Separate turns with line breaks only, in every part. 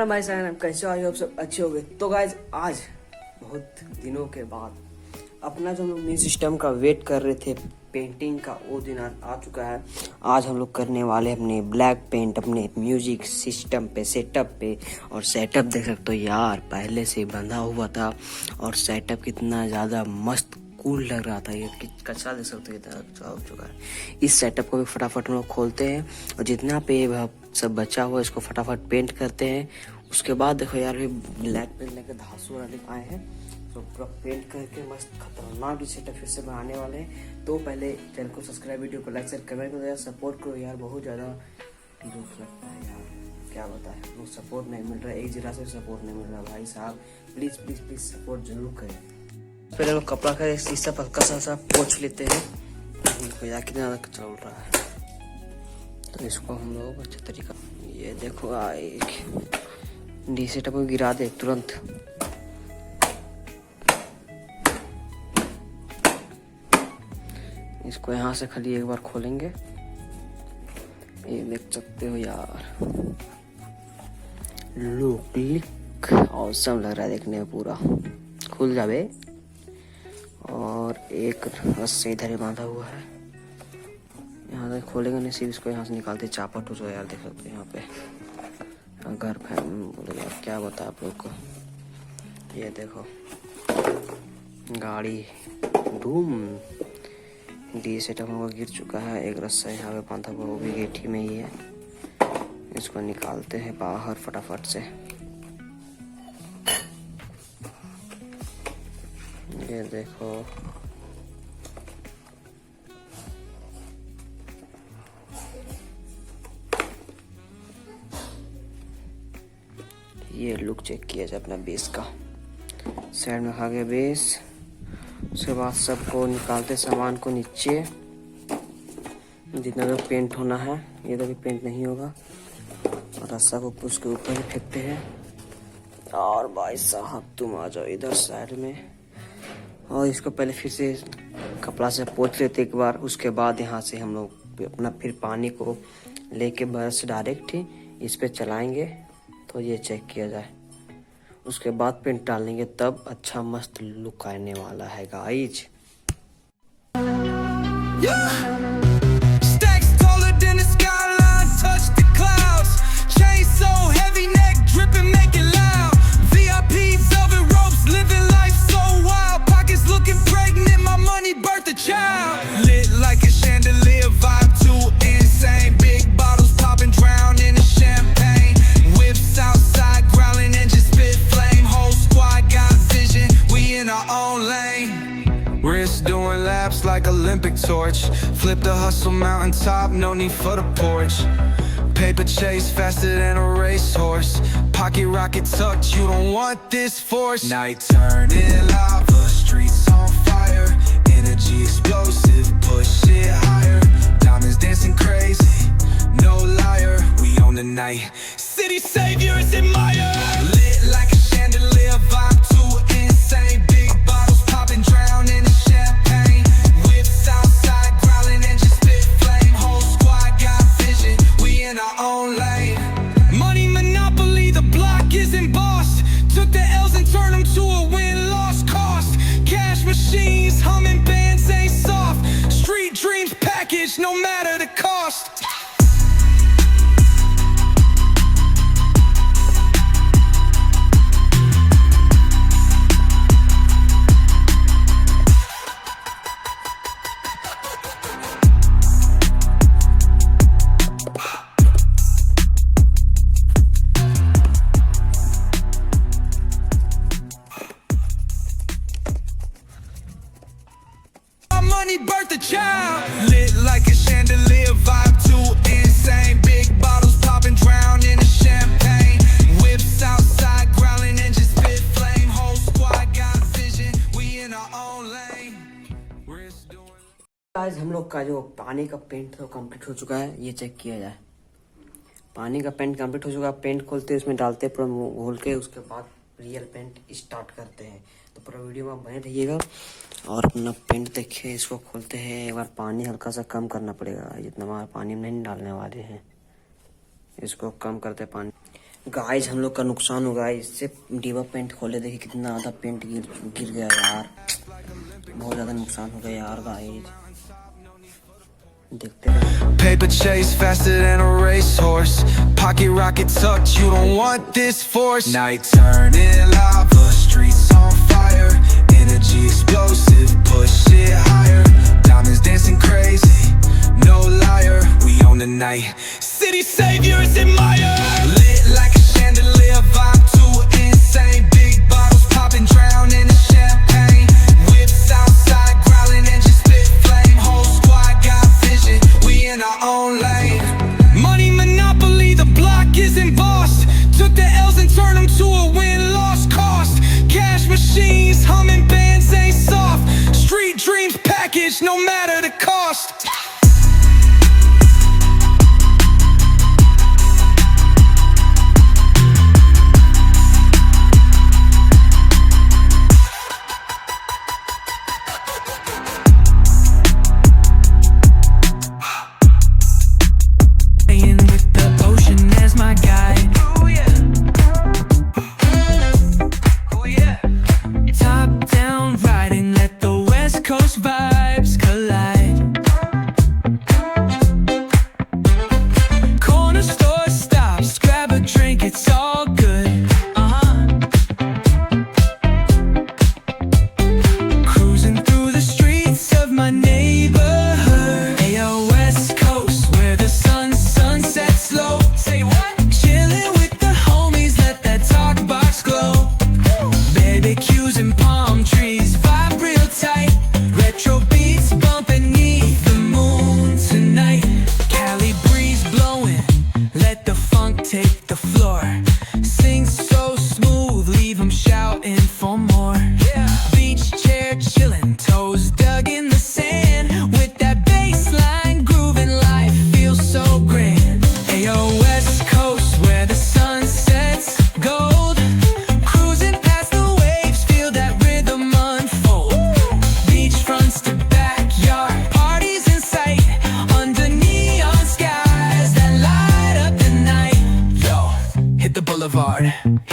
राम भाई साहब, कैसे हो? आप सब अच्छे हो गए? तो गाइज आज बहुत दिनों के बाद अपना जो म्यूजिक सिस्टम का वेट कर रहे थे पेंटिंग का, वो दिन आ चुका है। आज हम लोग करने वाले अपने ब्लैक पेंट अपने म्यूजिक सिस्टम पे, सेटअप पे। और सेटअप देख सकते हो यार, पहले से बंधा हुआ था और सेटअप कितना ज़्यादा मस्त कूल लग रहा था। ये कचरा देख सकते हो कितना अच्छा हो चुका है। इस सेटअप को भी फटाफट हम लोग खोलते हैं और जितना पे सब बचा हुआ इसको फटाफट पेंट करते हैं। उसके बाद देखो यार, ये ब्लैक पेंट लेकर धांसू वाले आए हैं, तो पूरा पेंट करके मस्त खतरनाक सेटअप फिर से बनाने वाले हैं। तो पहले चैनल को सब्सक्राइब, वीडियो को लाइक, शेयर, कमेंट करो यार, सपोर्ट करो यार। बहुत ज़्यादा दुख लगता है यार, क्या बताएं, वो सपोर्ट नहीं मिल रहा है, एक जरा से सपोर्ट नहीं मिल रहा भाई साहब। प्लीज़ प्लीज़ प्लीज़ सपोर्ट जरूर करें। पहले हम कपड़ा का शीशा हल्का सा पोंछ लेते हैं, यार कितना ज़्यादा कचरा उड़ रहा है। तो इसको हम लोग अच्छे तरीका, ये देखो एक डी सेटअप को गिरा दे तुरंत। इसको यहाँ से खाली एक बार खोलेंगे, ये देख सकते हो यार, लुक ऑसम लग रहा है देखने में, पूरा खुल जावे। और एक रस्सी इधर ही बांधा हुआ है, यहाँ से खोलेंगे नहीं, सिर्फ इसको यहाँ से निकालते चापट हो यार, देख सकते हैं यहाँ पे घर फैन बोले यार, क्या बता आप लोग को। ये देखो गाड़ी धूम डी सेटअप होगा गिर चुका है। एक रस्सा यहाँ पे बांधा हुआ, वो भी गेठी में ही है। इसको निकालते हैं बाहर फटाफट से। ये देखो ये लुक चेक किया जाए अपना बेस का। साइड में खा गया बेस। उसके बाद सबको निकालते सामान को नीचे, जितना भी पेंट होना है। ये तो भी पेंट नहीं होगा, और रस्सा को उसके ऊपर ही फेंकते हैं। और भाई साहब तुम आ जाओ इधर साइड में, और इसको पहले फिर से कपड़ा से पोंछ लेते एक बार। उसके बाद यहाँ से हम लोग अपना फिर पानी को लेके ब्रश डायरेक्ट ही इस पे चलाएंगे, तो ये चेक किया जाए। उसके बाद पेंट डालेंगे, तब अच्छा मस्त लुक आने वाला है guys.
Like Olympic torch, flip the hustle mountaintop, no need for the porch. Paper chase faster than a racehorse, pocket rocket tucked, you don't want this force. Night turning lava, streets on fire, energy explosive, push it higher. Diamonds dancing crazy, no liar, we own the night. City saviors admire, lit like a chandelier, vibe too insane. Big bottles popping, drown in the champagne. In our own lane, money monopoly, the block isn't bossed. Took the L's and turned them to a win-loss cost. Cash machines, humming bands ain't soft. Street dreams packaged, no matter the cost. Money birthed a child, lit like a chandelier, vibe too insane. Big bottles popping, drown in the champagne. Whips outside, growling and just spit flame. Whole squad got vision, we in our own lane.
आज हम लोग का जो पानी का paint तो complete हो चुका है, ये चेक किया जाए। पानी का पेंट कंप्लीट हो चुका है। पेंट खोलते हैं, उसमें डालते हैं पूरा घोल के, उसके बाद रियल पेंट स्टार्ट करते हैं। तो पूरा वीडियो में बने रहिएगा और अपना पेंट देखिए। इसको खोलते हैं, एक बार पानी हल्का सा कम करना पड़ेगा, जितना हमारा पानी में नहीं डालने वाले हैं, इसको कम करते पानी। गाइस हम लोग का नुकसान हो गया इससे। डिवा पेंट खोले, देखिए कितना आधा पेंट गिर गया यार, बहुत ज्यादा नुकसान हो गया यार गाइस। देखते हैं।
Paper chase faster than a racehorse. Pocket rocket tucked, you don't want this force. Night turning lava, streets on fire. Energy explosive, push it higher. Diamonds dancing crazy, no liar. We own the night. City saviors admire. Lit like a chandelier, vibe too insane. Big bottles popping, drown in the champagne. Whips outside, growling and just spit flame. Whole squad got vision, we in our own lane. Money monopoly, the block is embossed. Took the L's and turned them to a win-loss cost. Cash machines, humming bands ain't soft. Street dreams packaged, no matter the cost.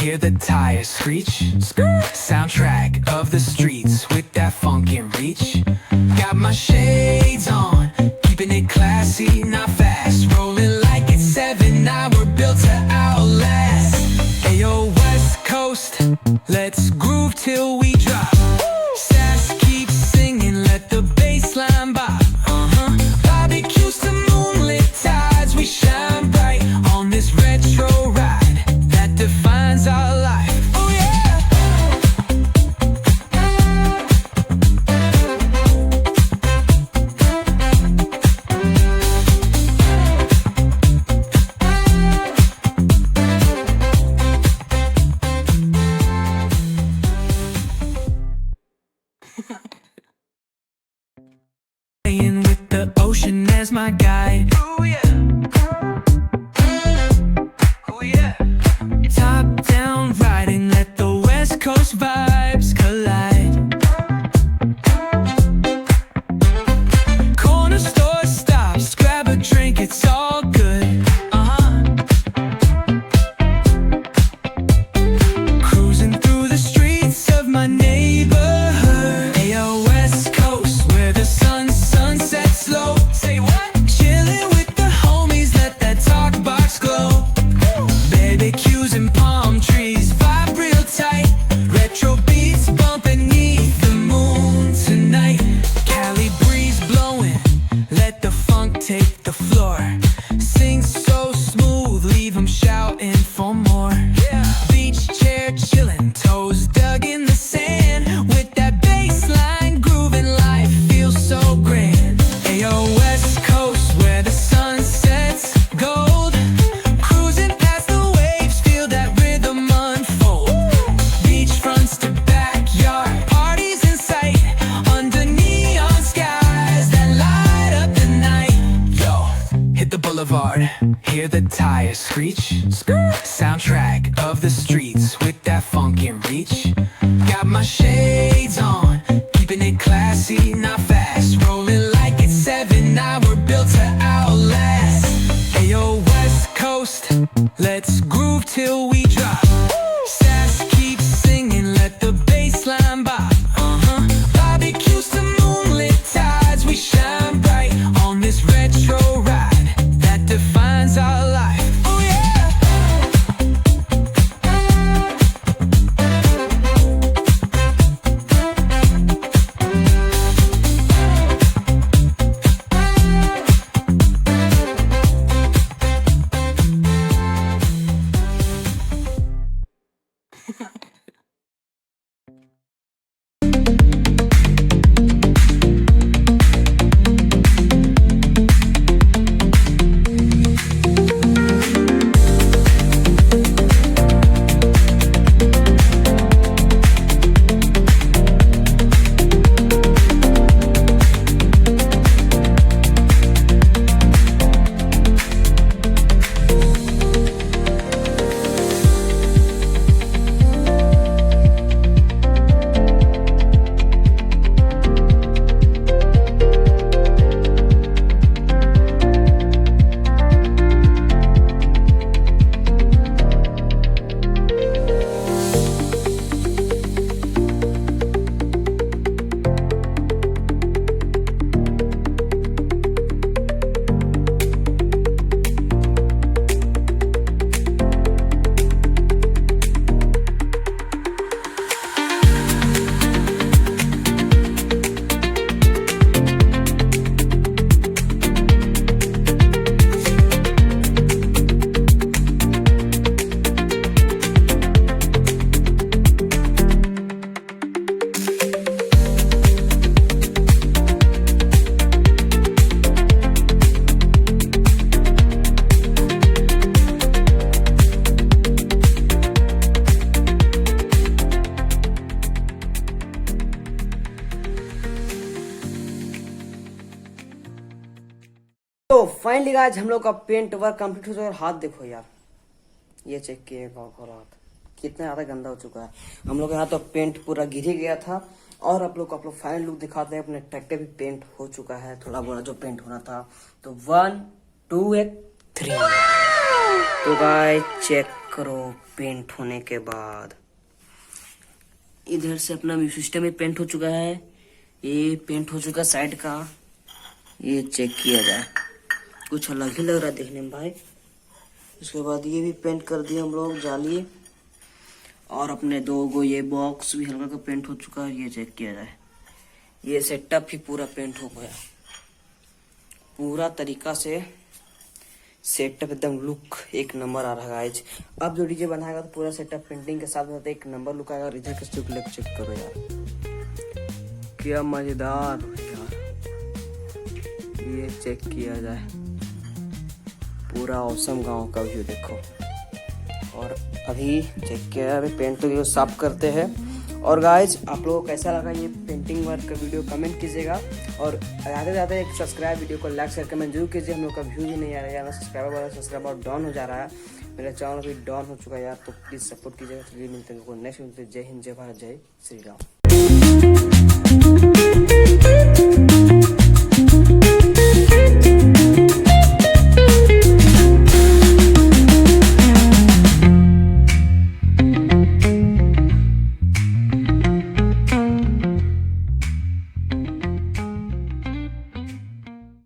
Hear the tires screech. Soundtrack of the streets with that funk and reach. Got my shades on, keeping it classy, not fast. Rolling like it's 7, now we're built to outlast. Ayo, West Coast, let's groove till we drop. Sass keeps singing, let the bass line bop. Barbecues to moonlit tides, we shine bright on this retro ride that defines our life. Oh yeah. Playing with the ocean as my guide. Oh yeah. Oh yeah. Top down riding, let the West Coast vibes collide. Corner store stops, grab a drink, it's all good. Cruising through the streets of my neighborhood. Ayo, West Coast, where the sun sets slow. Say what? Chilling with the homies, let that talk box glow. Barbecues and palm trees, vibe real tight. Retro beats bumping beneath the moon tonight. Cali breeze blowing, let the funk take the floor. Sing so smooth, leave 'em shouting for more. Beach chair chilling, toes dug in the sand. With that bass line grooving, life feels so grand. Ayo, West Coast, where the sun sets gold. Cruising past the waves, feel that rhythm unfold. Beachfronts to backyard, parties in sight. Under neon skies that light up the night. Yo, hit the boulevard, hear the tires screech. Soundtrack of the streets with that funk and reach. Got my shades on, keeping it classy, not fast. Rolling like it's 7, now we're built to outlast. Ayo, West Coast, let's groove till
तो finally guys हम लोग का paint work complete हो चुका है। और हाथ देखो यार, ये चेक किए हाथ कितना ज्यादा गंदा हो चुका है। हम लोग यहाँ तो पेंट पूरा गिर ही गया था। और आप लोग फाइनल लुक दिखाते हैं। अपने ट्रैक्टर भी पेंट हो चुका है, थोड़ा बोला जो पेंट होना था। तो 1 2 1 3। तो गाइस चेक करो पेंट होने के बाद। इधर से अपना म्यूजिक सिस्टम भी पेंट हो चुका है, ये पेंट हो चुका साइड का। ये चेक किया जाए, कुछ अलग ही लग रहा है देखने में भाई। उसके बाद ये भी पेंट कर दिए हम लोग जाली। और अपने 2 गो ये बॉक्स भी हल्का का पेंट हो चुका है। ये चेक किया जाए, ये सेटअप भी पूरा पेंट हो गया। पूरा तरीका से सेटअप एकदम लुक एक नंबर आ रहा है गाइज। अब जो डीजे बनाएगा तो पूरा सेटअप पेंटिंग के साथ में एक नंबर लुक आएगा। और इधर के स्टिक लुक चेक करो यार, क्या मजेदार यार। ये चेक किया जाए, पूरा औसम गांव का व्यू देखो। और अभी चेक किया, अभी पेंट तो साफ करते हैं। और गाइज आप लोगों को कैसा लगा ये पेंटिंग वर्क का वीडियो कमेंट कीजिएगा। और ज़्यादा ज़्यादा एक सब्सक्राइब वीडियो को लाइक शेयर कमेंट जरूर कीजिए। हम लोग का व्यू भी नहीं आ रहा है यार, सब्सक्राइबर डाउन हो जा रहा है। मेरा चैनल भी डाउन हो चुका है यार, तो प्लीज़ सपोर्ट कीजिएगा। चलिए मिलते हैं नेक्स्ट। जय हिंद, जय भारत, जय श्री राम।